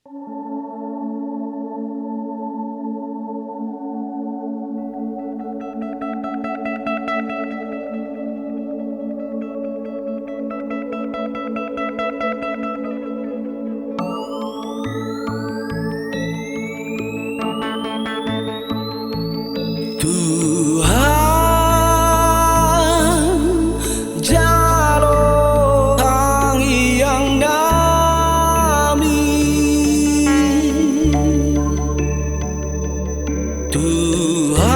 Tuhan Jalo Tangiang Nami, Tuhan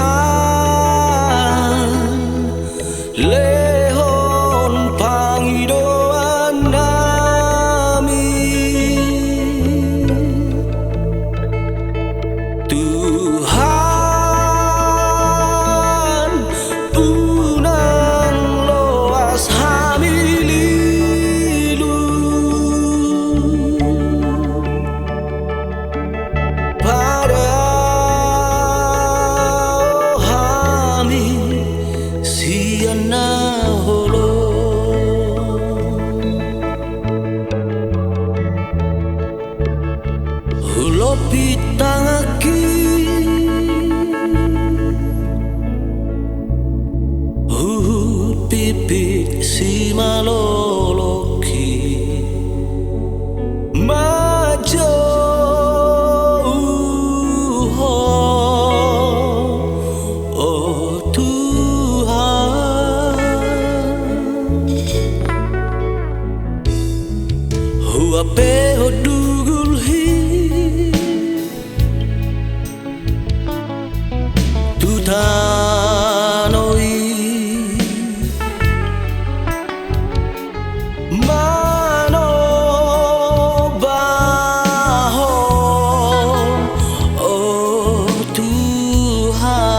Lehon pangidoan nami, Tuhan Unang loas hami lilu, Padao hami sian holom, Huloppit tanganki, huhut pippit simalolongki, Manjou Ho, oh Tuhan, appehon dugul tu tano Manomba Ho, oh Tuhan,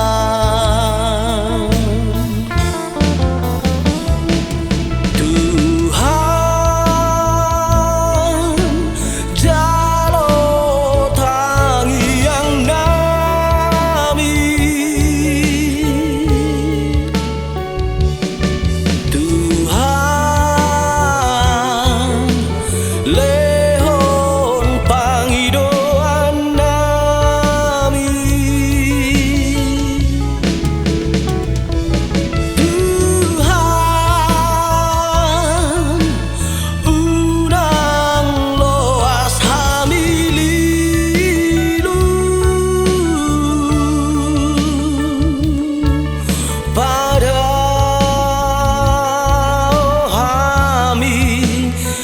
Tuhan Jalo Tangiang Nami, Tuhan Lehon pangidoan nami, Tuhan Unang loas hami lilu, Padao hami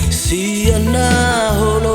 sian holom.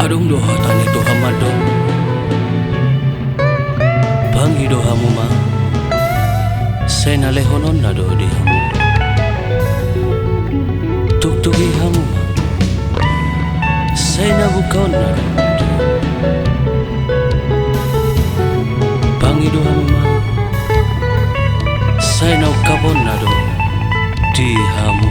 Adung doha tani doha madong, pangidohamu ma, sena lehonon nado dihamu, tuk-tuki hamu ma, sena bukaon nado, pangidohamu ma, sena ukabon nado dihamu.